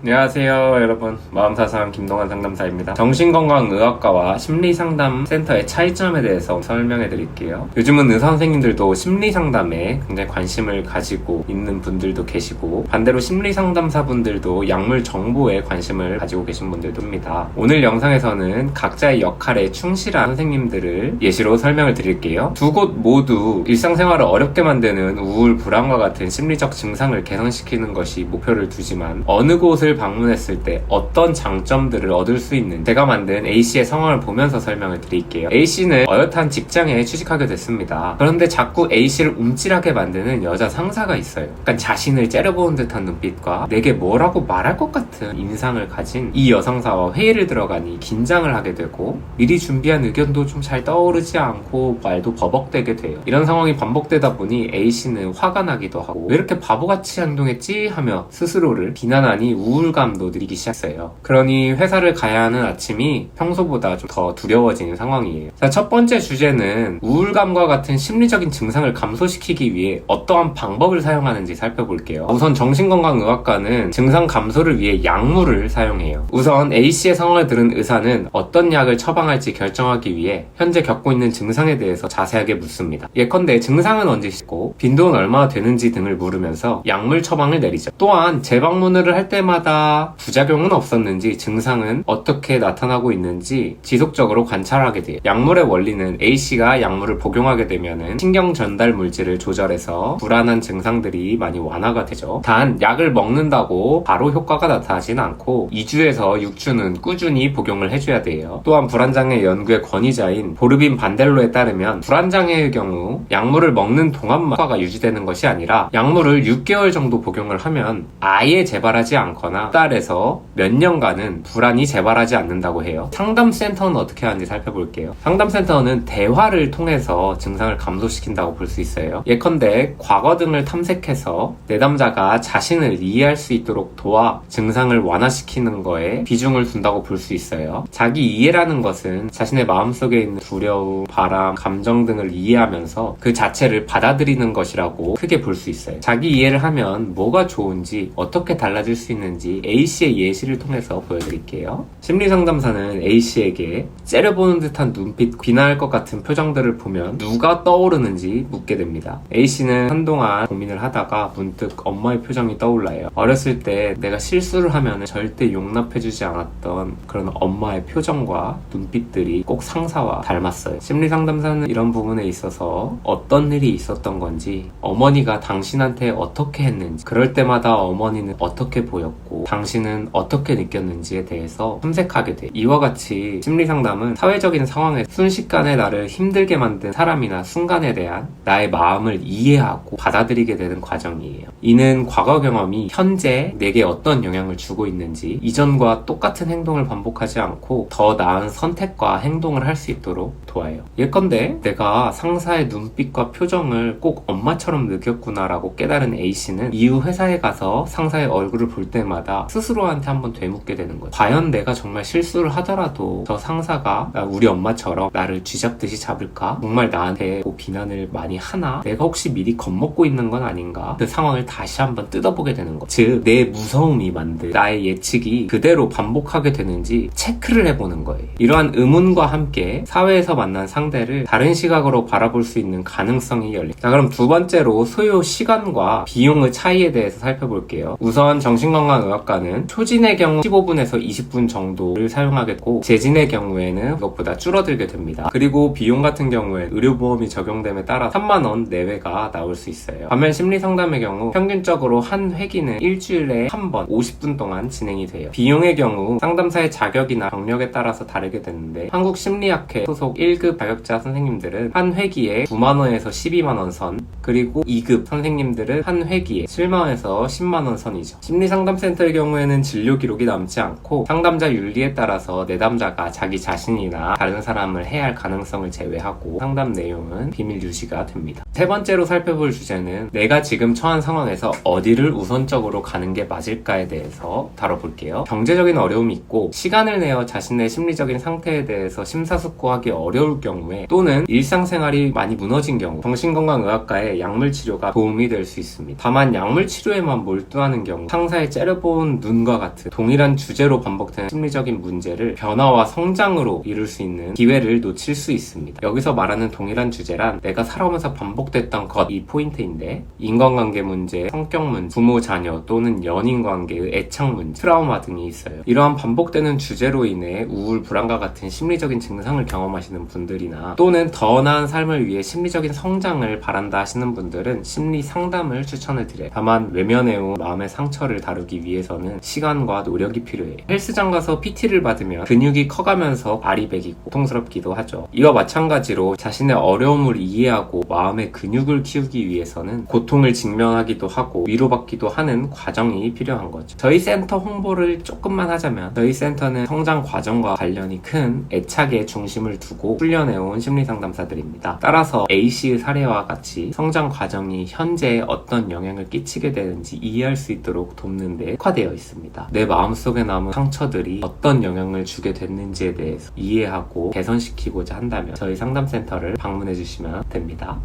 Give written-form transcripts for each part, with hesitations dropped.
안녕하세요 여러분, 마음사상 김동환 상담사입니다. 정신건강의학과와 심리상담센터의 차이점에 대해서 설명해 드릴게요. 요즘은 의사 선생님들도 심리상담에 굉장히 관심을 가지고 있는 분들도 계시고, 반대로 심리상담사분들도 약물 정보에 관심을 가지고 계신 분들도 입니다. 오늘 영상에서는 각자의 역할에 충실한 선생님들을 예시로 설명을 드릴게요. 두 곳 모두 일상생활을 어렵게 만드는 우울, 불안과 같은 심리적 증상을 개선시키는 것이 목표를 두지만, 어느 곳을 방문했을 때 어떤 장점들을 얻을 수 있는지 제가 만든 A씨의 상황을 보면서 설명을 드릴게요. A씨는 어엿한 직장에 취직하게 됐습니다. 그런데 자꾸 A씨를 움찔하게 만드는 여자 상사가 있어요. 약간 자신을 째려보는 듯한 눈빛과 내게 뭐라고 말할 것 같은 인상을 가진 이 여상사와 회의를 들어가니 긴장을 하게 되고, 미리 준비한 의견도 좀 잘 떠오르지 않고 말도 버벅대게 돼요. 이런 상황이 반복되다 보니 A씨는 화가 나기도 하고, 왜 이렇게 바보같이 행동했지? 하며 스스로를 비난하니 우울감도 느끼기 시작했어요. 그러니 회사를 가야 하는 아침이 평소보다 좀 더 두려워지는 상황이에요. 자, 첫 번째 주제는 우울감과 같은 심리적인 증상을 감소시키기 위해 어떠한 방법을 사용하는지 살펴볼게요. 우선 정신건강의학과는 증상 감소를 위해 약물을 사용해요. 우선 A씨의 상황을 들은 의사는 어떤 약을 처방할지 결정하기 위해 현재 겪고 있는 증상에 대해서 자세하게 묻습니다. 예컨대 증상은 언제 있고 빈도는 얼마나 되는지 등을 물으면서 약물 처방을 내리죠. 또한 재방문을 할 때마다 부작용은 없었는지, 증상은 어떻게 나타나고 있는지 지속적으로 관찰하게 돼요. 약물의 원리는 A씨가 약물을 복용하게 되면은 신경 전달 물질을 조절해서 불안한 증상들이 많이 완화가 되죠. 단 약을 먹는다고 바로 효과가 나타나진 않고 2주에서 6주는 꾸준히 복용을 해줘야 돼요. 또한 불안장애 연구의 권위자인 보르빈 반델로에 따르면, 불안장애의 경우 약물을 먹는 동안만 효과가 유지되는 것이 아니라 약물을 6개월 정도 복용을 하면 아예 재발하지 않거나 달에서 몇 년간은 불안이 재발하지 않는다고 해요. 상담센터는 어떻게 하는지 살펴볼게요. 상담센터는 대화를 통해서 증상을 감소시킨다고 볼 수 있어요. 예컨대 과거 등을 탐색해서 내담자가 자신을 이해할 수 있도록 도와 증상을 완화시키는 거에 비중을 둔다고 볼 수 있어요. 자기 이해라는 것은 자신의 마음속에 있는 두려움, 바람, 감정 등을 이해하면서 그 자체를 받아들이는 것이라고 크게 볼 수 있어요. 자기 이해를 하면 뭐가 좋은지, 어떻게 달라질 수 있는지 A씨의 예시를 통해서 보여드릴게요. 심리상담사는 A씨에게 째려보는 듯한 눈빛, 비난할 것 같은 표정들을 보면 누가 떠오르는지 묻게 됩니다. A씨는 한동안 고민을 하다가 문득 엄마의 표정이 떠올라요. 어렸을 때 내가 실수를 하면 절대 용납해주지 않았던 그런 엄마의 표정과 눈빛들이 꼭 상사와 닮았어요. 심리상담사는 이런 부분에 있어서 어떤 일이 있었던 건지, 어머니가 당신한테 어떻게 했는지, 그럴 때마다 어머니는 어떻게 보였고 당신은 어떻게 느꼈는지에 대해서 탐색하게 돼. 이와 같이 심리상담은 사회적인 상황에 순식간에 나를 힘들게 만든 사람이나 순간에 대한 나의 마음을 이해하고 받아들이게 되는 과정이에요. 이는 과거 경험이 현재 내게 어떤 영향을 주고 있는지, 이전과 똑같은 행동을 반복하지 않고 더 나은 선택과 행동을 할 수 있도록 도와요. 예컨대 내가 상사의 눈빛과 표정을 꼭 엄마처럼 느꼈구나 라고 깨달은 A씨는 이후 회사에 가서 상사의 얼굴을 볼 때마다 스스로한테 한번 되묻게 되는 거죠. 과연 내가 정말 실수를 하더라도 저 상사가 우리 엄마처럼 나를 쥐잡듯이 잡을까? 정말 나한테 비난을 많이 하나? 내가 혹시 미리 겁먹고 있는 건 아닌가? 그 상황을 다시 한번 뜯어보게 되는 거죠. 즉, 내 무서움이 만든 나의 예측이 그대로 반복하게 되는지 체크를 해보는 거예요. 이러한 의문과 함께 사회에서 만난 상대를 다른 시각으로 바라볼 수 있는 가능성이 열립니다. 자, 그럼 두 번째로 소요 시간과 비용의 차이에 대해서 살펴볼게요. 우선 정신건강의학과는 초진의 경우 15분에서 20분 정도를 사용하겠고, 재진의 경우에는 그것보다 줄어들게 됩니다. 그리고 비용 같은 경우에 의료보험이 적용됨에 따라 3만원 내외가 나올 수 있어요. 반면 심리상담의 경우 평균적으로 한 회기는 일주일에 한 번 50분 동안 진행이 돼요. 비용의 경우 상담사의 자격이나 경력에 따라서 다르게 되는데, 한국심리학회 소속 1급 자격자 선생님들은 한 회기에 9만원에서 12만원 선, 그리고 2급 선생님들은 한 회기에 7만원에서 10만원 선이죠. 심리상담센터의 경우에는 진료 기록이 남지 않고 상담자 윤리에 따라서 내담자가 자기 자신이나 다른 사람을 해야 할 가능성을 제외하고 상담 내용은 비밀 유지가 됩니다. 세 번째로 살펴볼 주제는 내가 지금 처한 상황에서 어디를 우선적으로 가는 게 맞을까에 대해서 다뤄볼게요. 경제적인 어려움이 있고 시간을 내어 자신의 심리적인 상태에 대해서 심사숙고하기 어려울 경우에 또는 일상생활이 많이 무너진 경우 정신건강의학과의 약물치료가 도움이 될 수 있습니다. 다만 약물치료에만 몰두하는 경우 상사의 째려본 눈과 같은 동일한 주제로 반복되는 심리적인 문제를 변화와 성장으로 이룰 수 있는 기회를 놓칠 수 있습니다. 여기서 말하는 동일한 주제란 내가 살아오면서 반복됐던 것이 포인트인데 인간관계 문제, 성격 문제, 부모 자녀 또는 연인 관계의 애착 문제, 트라우마 등이 있어요. 이러한 반복되는 주제로 인해 우울, 불안과 같은 심리적인 증상을 경험하시는 분들이나 또는 더 나은 삶을 위해 심리적인 성장을 바란다 하시는 분들은 심리 상담을 추천을 드려요. 다만 외면해온 마음의 상처를 다루기 위해서는 시간과 노력이 필요해요. 헬스장 가서 PT를 받으면 근육이 커가면서 아리백이고 고통스럽기도 하죠. 이와 마찬가지로 자신의 어려움을 이해하고 마음의 근육을 키우기 위해서는 고통을 직면하기도 하고 위로받기도 하는 과정이 필요한 거죠. 저희 센터 홍보를 조금만 하자면 저희 센터는 성장 과정과 관련이 큰 애착에 중심을 두고 훈련해온 심리상담사들입니다. 따라서 A씨의 사례와 같이 성장 과정이 현재에 어떤 영향을 끼치게 되는지 이해할 수 있도록 돕는 데 특화되어 있습니다. 내 마음속에 남은 상처들이 어떤 영향을 주게 됐는지에 대해서 이해하고 개선시키고자 한다면 저희 상담센터를 방문해 주시면 됩니다.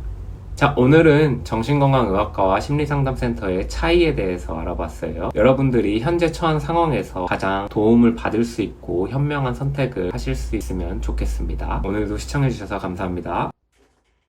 자, 오늘은 정신건강의학과와 심리상담센터의 차이에 대해서 알아봤어요. 여러분들이 현재 처한 상황에서 가장 도움을 받을 수 있고 현명한 선택을 하실 수 있으면 좋겠습니다. 오늘도 시청해주셔서 감사합니다.